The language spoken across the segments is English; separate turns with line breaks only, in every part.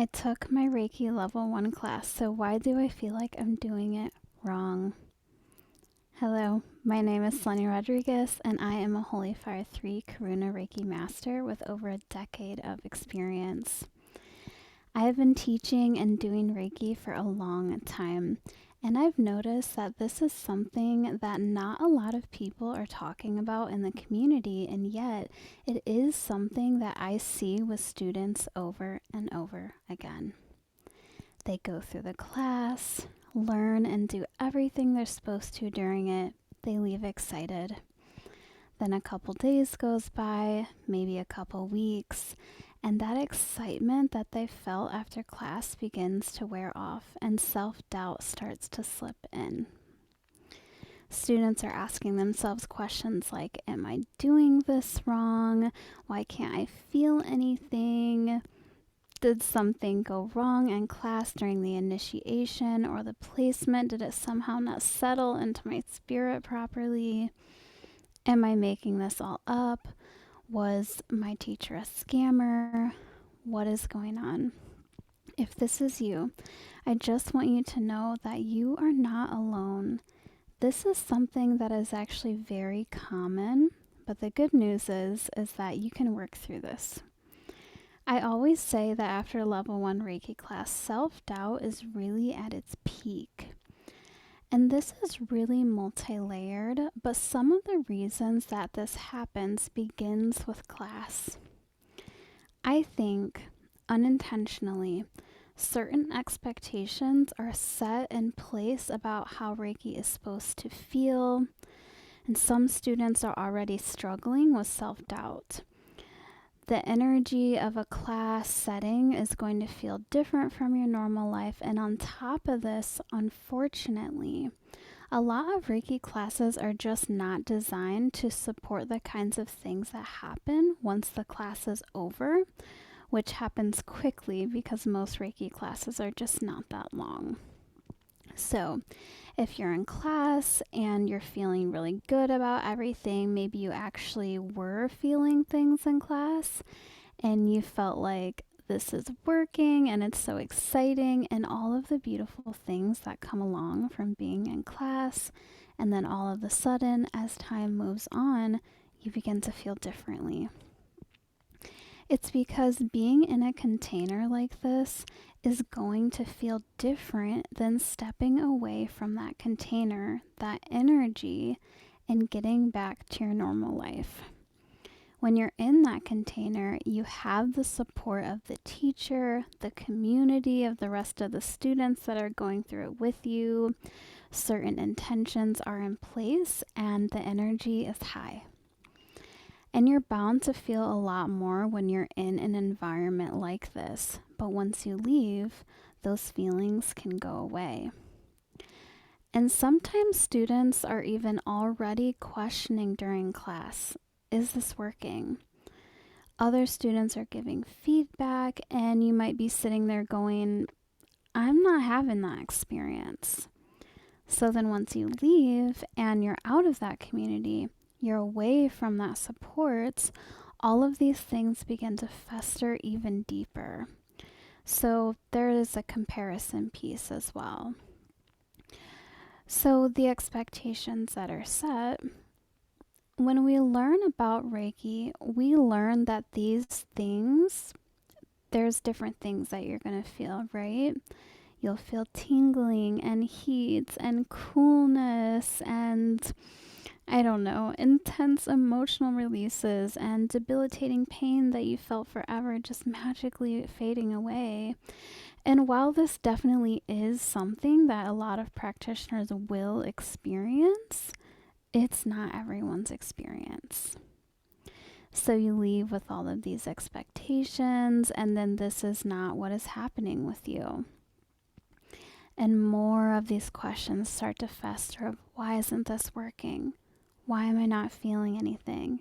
I took my Reiki Level 1 class, so why do I feel like I'm doing it wrong? Hello, my name is Lenny Rodriguez, and I am a Holy Fire 3 Karuna Reiki Master with over a decade of experience. I have been teaching and doing Reiki for a long time, and I've noticed that this is something that not a lot of people are talking about in the community, and yet it is something that I see with students over and over again. They go through the class, learn and do everything they're supposed to during it. They leave excited. Then a couple days goes by, maybe a couple weeks, and that excitement that they felt after class begins to wear off and self-doubt starts to slip in. Students are asking themselves questions like, am I doing this wrong? Why can't I feel anything? Did something go wrong in class during the initiation or the placement? Did it somehow not settle into my spirit properly? Am I making this all up? Was my teacher a scammer? What is going on? If this is you, I just want you to know that you are not alone. This is something that is actually very common, but the good news is that you can work through this. I always say that after level 1 Reiki class, self-doubt is really at its peak. And this is really multi-layered, but some of the reasons that this happens begins with class. I think, unintentionally, certain expectations are set in place about how Reiki is supposed to feel, and some students are already struggling with self-doubt. The energy of a class setting is going to feel different from your normal life. And on top of this, unfortunately, a lot of Reiki classes are just not designed to support the kinds of things that happen once the class is over, which happens quickly because most Reiki classes are just not that long. So if you're in class and you're feeling really good about everything, maybe you actually were feeling things in class and you felt like this is working and it's so exciting and all of the beautiful things that come along from being in class. And then all of a sudden, as time moves on, you begin to feel differently. It's because being in a container like this is going to feel different than stepping away from that container, that energy, and getting back to your normal life. When you're in that container, you have the support of the teacher, the community of the rest of the students that are going through it with you. Certain intentions are in place and the energy is high. And you're bound to feel a lot more when you're in an environment like this. But once you leave, those feelings can go away. And sometimes students are even already questioning during class, is this working? Other students are giving feedback and you might be sitting there going, I'm not having that experience. So then once you leave and you're out of that community, you're away from that support, all of these things begin to fester even deeper. So there is a comparison piece as well. So the expectations that are set, when we learn about Reiki, we learn that these things, there's different things that you're going to feel, right? You'll feel tingling and heat and coolness and I don't know, intense emotional releases and debilitating pain that you felt forever just magically fading away. And while this definitely is something that a lot of practitioners will experience, it's not everyone's experience. So you leave with all of these expectations, and then this is not what is happening with you. And more of these questions start to fester of, why isn't this working? Why am I not feeling anything?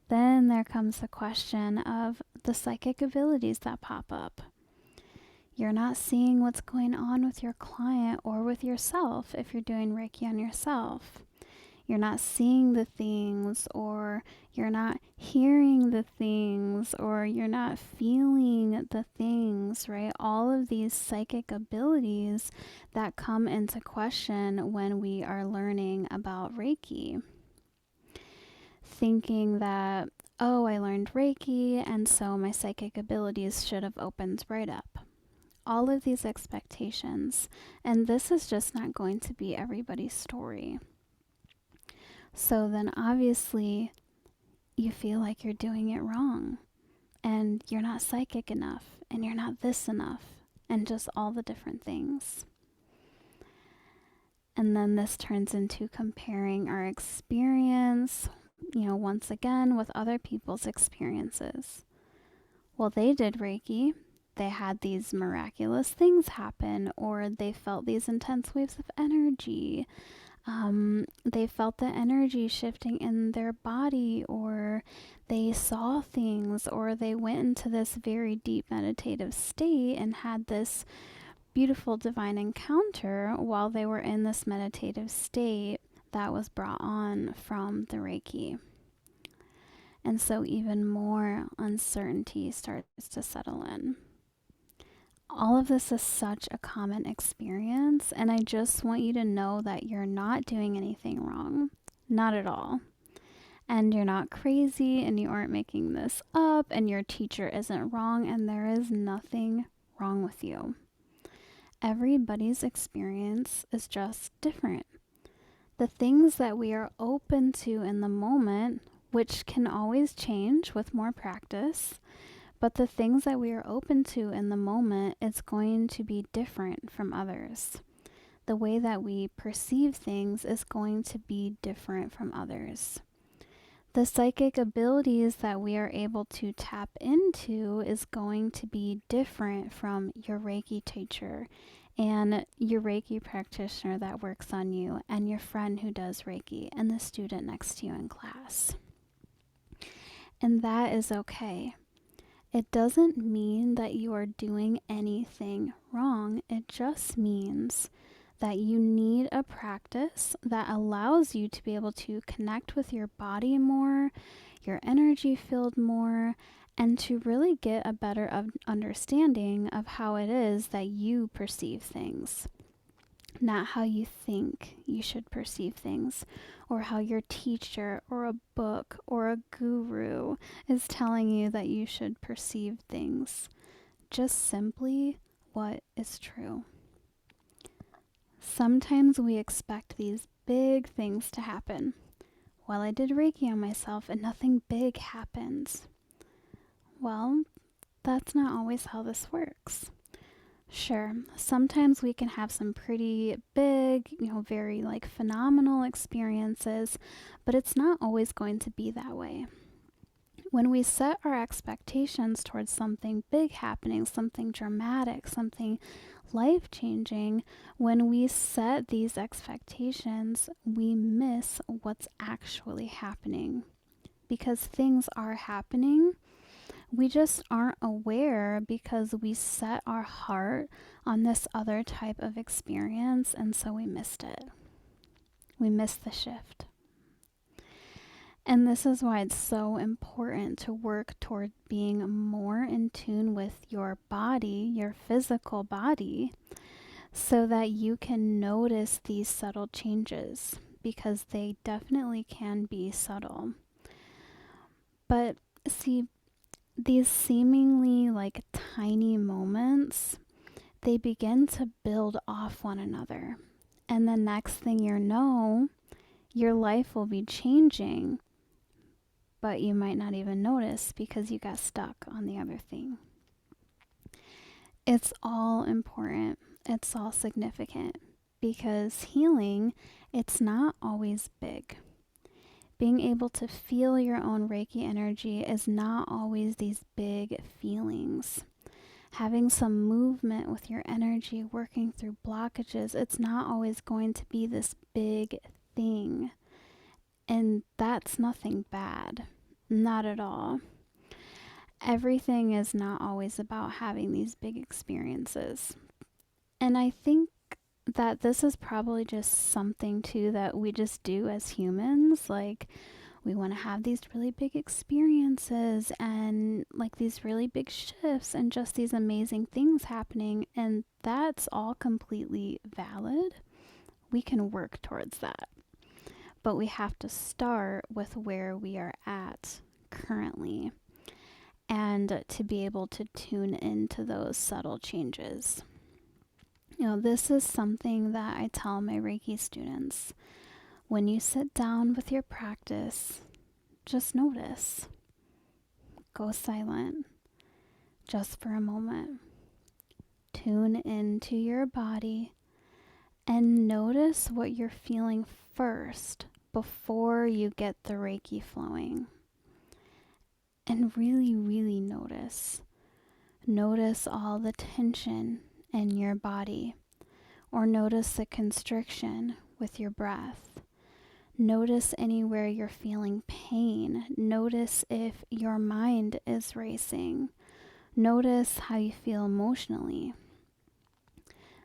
Then there comes the question of the psychic abilities that pop up. You're not seeing what's going on with your client or with yourself if you're doing Reiki on yourself. You're not seeing the things, or you're not hearing the things, or you're not feeling the things, right? All of these psychic abilities that come into question when we are learning about Reiki. Thinking that, oh, I learned Reiki, and so my psychic abilities should have opened right up. All of these expectations, and this is just not going to be everybody's story. So then obviously you feel like you're doing it wrong, and you're not psychic enough, and you're not this enough, and just all the different things. And then this turns into comparing our experience, once again with other people's experiences. Well, they did Reiki, they had these miraculous things happen, or they felt these intense waves of energy. They felt the energy shifting in their body, or they saw things, or they went into this very deep meditative state and had this beautiful divine encounter while they were in this meditative state that was brought on from the Reiki. And so even more uncertainty starts to settle in. All of this is such a common experience, and I just want you to know that you're not doing anything wrong. Not at all. And you're not crazy, and you aren't making this up, and your teacher isn't wrong, and there is nothing wrong with you. Everybody's experience is just different. The things that we are open to in the moment, which can always change with more practice, but the things that we are open to in the moment is going to be different from others. The way that we perceive things is going to be different from others. The psychic abilities that we are able to tap into is going to be different from your Reiki teacher and your Reiki practitioner that works on you, and your friend who does Reiki, and the student next to you in class. And that is okay. It doesn't mean that you are doing anything wrong. It just means that you need a practice that allows you to be able to connect with your body more, your energy field more, and to really get a better understanding of how it is that you perceive things. Not how you think you should perceive things, or how your teacher or a book or a guru is telling you that you should perceive things. Just simply what is true. Sometimes we expect these big things to happen. Well, I did Reiki on myself and nothing big happens. Well, that's not always how this works. Sure, sometimes we can have some pretty big, very phenomenal experiences, but it's not always going to be that way. When we set our expectations towards something big happening, something dramatic, something life-changing, when we set these expectations, we miss what's actually happening. Because things are happening, we just aren't aware because we set our heart on this other type of experience, and so we missed it. We missed the shift. And this is why it's so important to work toward being more in tune with your body, your physical body, so that you can notice these subtle changes, because they definitely can be subtle. But see, these seemingly tiny moments, they begin to build off one another. And the next thing you know, your life will be changing, but you might not even notice because you got stuck on the other thing. It's all important. It's all significant, because healing, it's not always big. Being able to feel your own Reiki energy is not always these big feelings. Having some movement with your energy, working through blockages, it's not always going to be this big thing. And that's nothing bad. Not at all. Everything is not always about having these big experiences. And I think that this is probably just something too that we just do as humans. Like, we want to have these really big experiences and like these really big shifts and just these amazing things happening. And that's all completely valid. We can work towards that. But we have to start with where we are at currently and to be able to tune into those subtle changes. You know, this is something that I tell my Reiki students. When you sit down with your practice, just notice. Go silent just for a moment. Tune into your body and notice what you're feeling first before you get the Reiki flowing. And really, really notice. Notice all the tension in your body, or notice the constriction with your breath. Notice anywhere you're feeling pain. Notice if your mind is racing. Notice how you feel emotionally.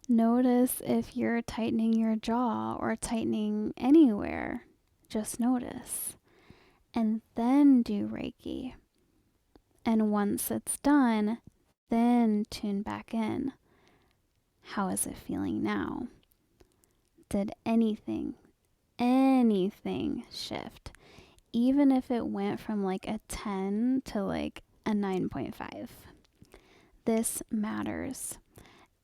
Notice if you're tightening your jaw or tightening anywhere. Just notice. And then do Reiki. And once it's done, then tune back in. How is it feeling now? Did anything shift? Even if it went from like a 10 to like a 9.5. This matters.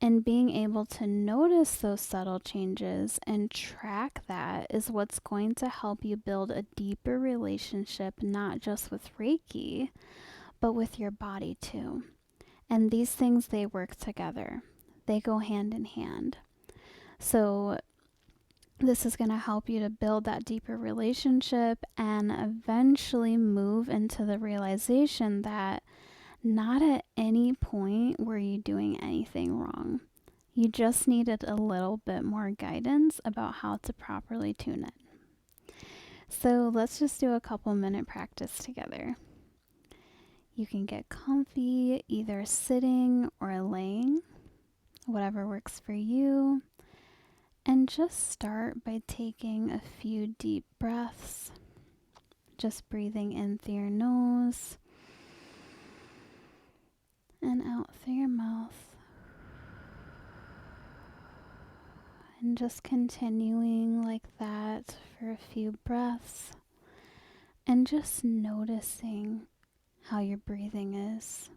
And being able to notice those subtle changes and track that is what's going to help you build a deeper relationship, not just with Reiki, but with your body too. And these things, they work together. They go hand in hand. So this is going to help you to build that deeper relationship and eventually move into the realization that not at any point were you doing anything wrong. You just needed a little bit more guidance about how to properly tune it. So let's just do a couple minute practice together. You can get comfy, either sitting or laying, whatever works for you. And just start by taking a few deep breaths. Just breathing in through your nose and out through your mouth. And just continuing like that for a few breaths. And just noticing how your breathing is.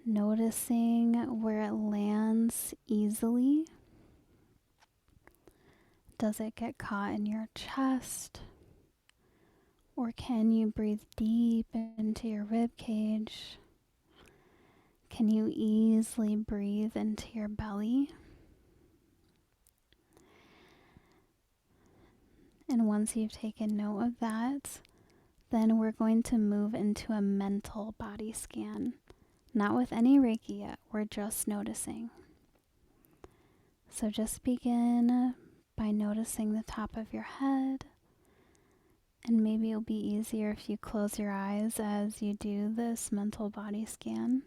Noticing where it lands easily. Does it get caught in your chest? Or can you breathe deep into your rib cage? Can you easily breathe into your belly? And once you've taken note of that, then we're going to move into a mental body scan. Not with any Reiki yet, we're just noticing. So just begin by noticing the top of your head. And maybe it'll be easier if you close your eyes as you do this mental body scan.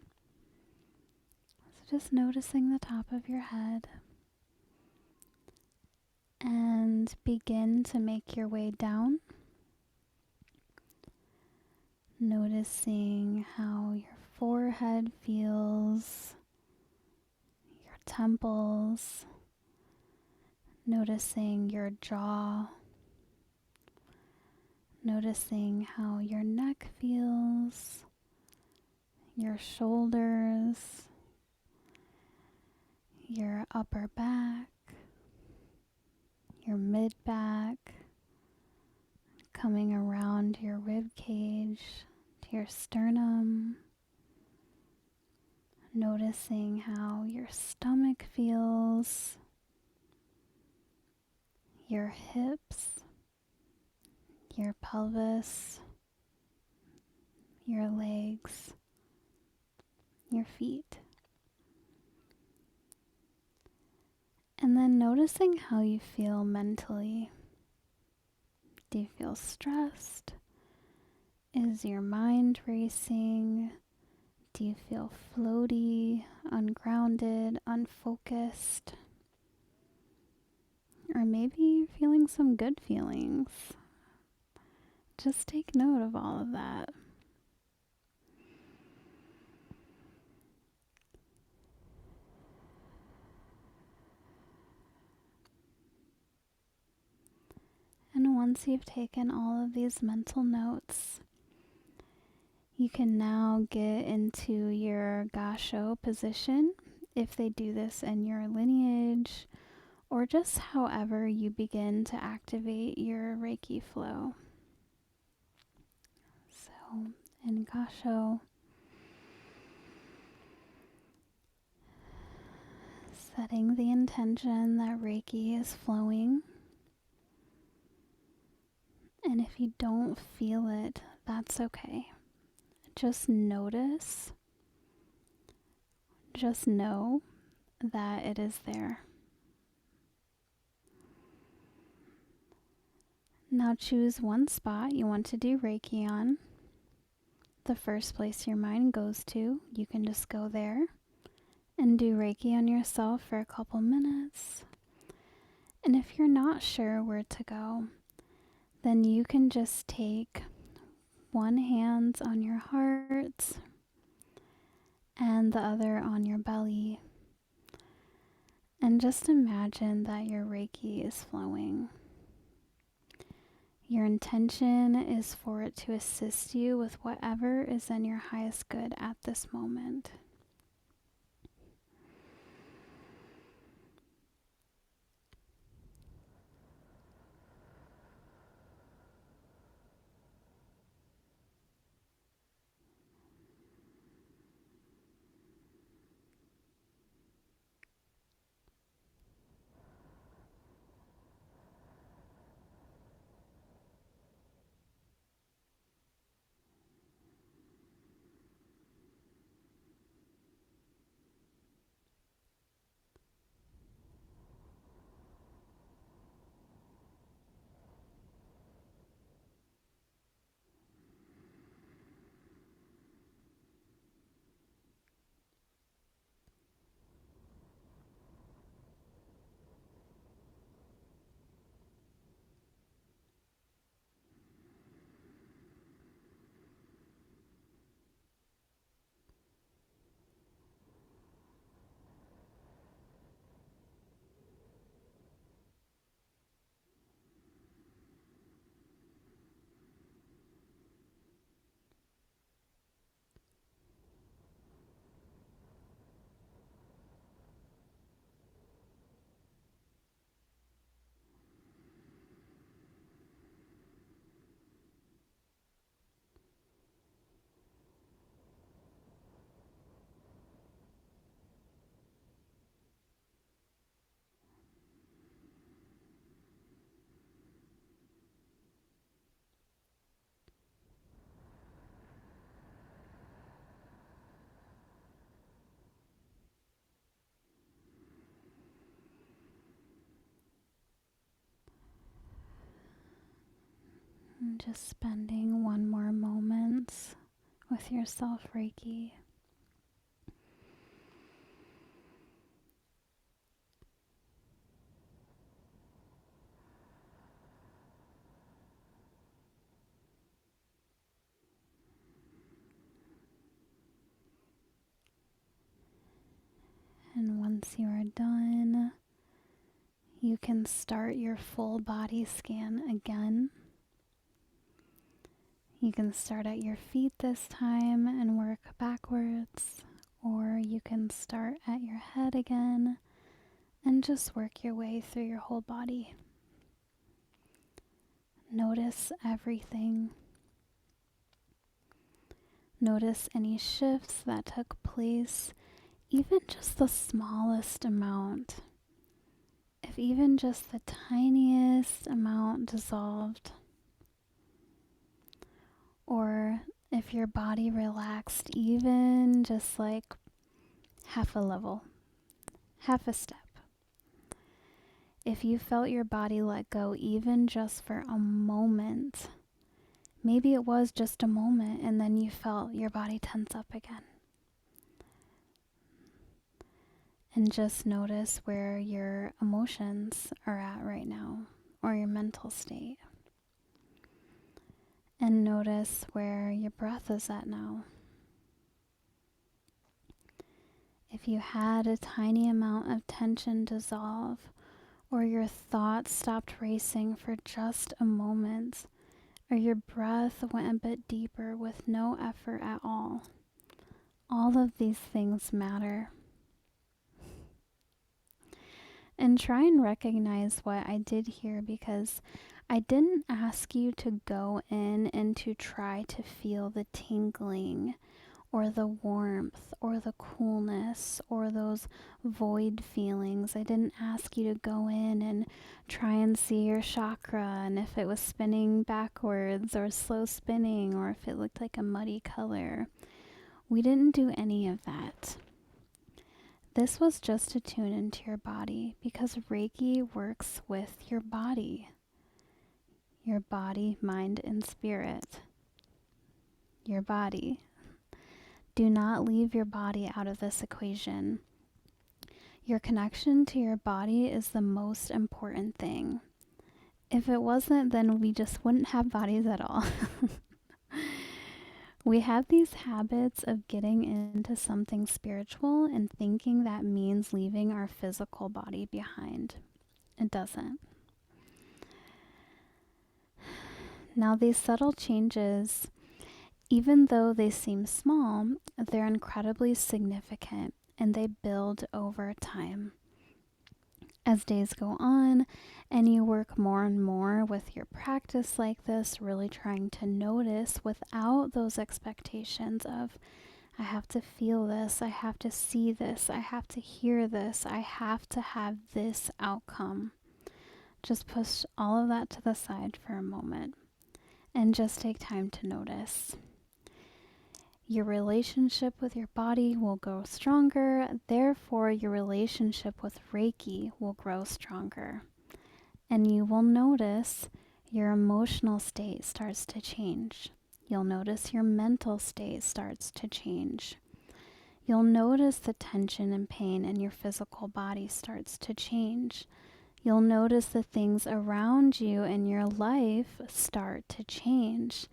So just noticing the top of your head. And begin to make your way down. Noticing how your forehead feels, your temples. Noticing your jaw. Noticing how your neck feels, your shoulders, your upper back, your mid back, coming around your rib cage to your sternum. Noticing how your stomach feels, your hips, your pelvis, your legs, your feet. And then noticing how you feel mentally. Do you feel stressed? Is your mind racing? Do Do you feel floaty, ungrounded, unfocused? Or maybe you're feeling some good feelings. Just take note of all of that. And once you've taken all of these mental notes, you can now get into your gasho position if they do this in your lineage, or just however you begin to activate your Reiki flow. So in gasho, setting the intention that Reiki is flowing. And if you don't feel it, that's okay. Just notice. Just know that it is there. Now choose one spot you want to do Reiki on. The first place your mind goes to, you can just go there and do Reiki on yourself for a couple minutes. And if you're not sure where to go, then you can just take one hand on your heart and the other on your belly. And just imagine that your Reiki is flowing. Your intention is for it to assist you with whatever is in your highest good at this moment. And just spending one more moment with yourself, Reiki. And once you are done, you can start your full body scan again. You can start at your feet this time and work backwards, or you can start at your head again and just work your way through your whole body. Notice everything. Notice any shifts that took place, even just the smallest amount. If even just the tiniest amount dissolved, or if your body relaxed even just like half a level, half a step. If you felt your body let go even just for a moment, maybe it was just a moment and then you felt your body tense up again. And just notice where your emotions are at right now, or your mental state. And notice where your breath is at now. If you had a tiny amount of tension dissolve, or your thoughts stopped racing for just a moment, or your breath went a bit deeper with no effort at all of these things matter. And try and recognize what I did here, because I didn't ask you to go in and to try to feel the tingling or the warmth or the coolness or those void feelings. I didn't ask you to go in and try and see your chakra and if it was spinning backwards or slow spinning or if it looked like a muddy color. We didn't do any of that. This was just to tune into your body, because Reiki works with your body, mind, and spirit. Your body. Do not leave your body out of this equation. Your connection to your body is the most important thing. If it wasn't, then we just wouldn't have bodies at all. We have these habits of getting into something spiritual and thinking that means leaving our physical body behind. It doesn't. Now, these subtle changes, even though they seem small, they're incredibly significant and they build over time. As days go on and you work more and more with your practice like this, really trying to notice without those expectations of, I have to feel this, I have to see this, I have to hear this, I have to have this outcome. Just push all of that to the side for a moment and just take time to notice. Your relationship with your body will grow stronger, therefore your relationship with Reiki will grow stronger. And you will notice your emotional state starts to change. You'll notice your mental state starts to change. You'll notice the tension and pain in your physical body starts to change. You'll notice the things around you in your life start to change.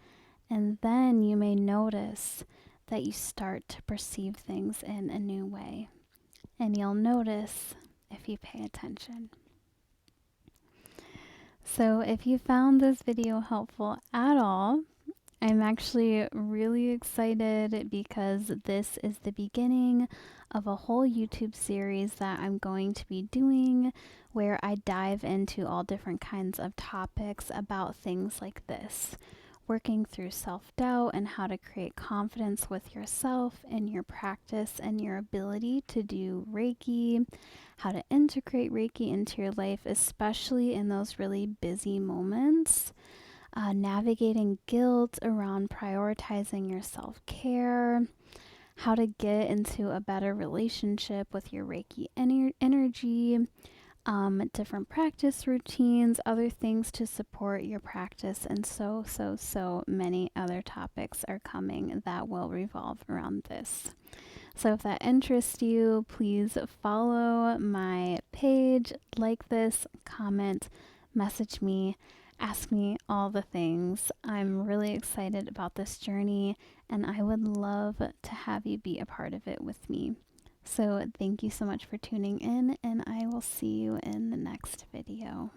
And then you may notice that you start to perceive things in a new way. And you'll notice if you pay attention. So if you found this video helpful at all, I'm actually really excited because this is the beginning of a whole YouTube series that I'm going to be doing where I dive into all different kinds of topics about things like this. Working through self-doubt and how to create confidence with yourself and your practice and your ability to do Reiki, how to integrate Reiki into your life, especially in those really busy moments, navigating guilt around prioritizing your self-care, how to get into a better relationship with your Reiki energy, different practice routines, other things to support your practice, and so many other topics are coming that will revolve around this. So if that interests you, please follow my page, like this, comment, message me, ask me all the things. I'm really excited about this journey, and I would love to have you be a part of it with me. So thank you so much for tuning in, and I will see you in the next video.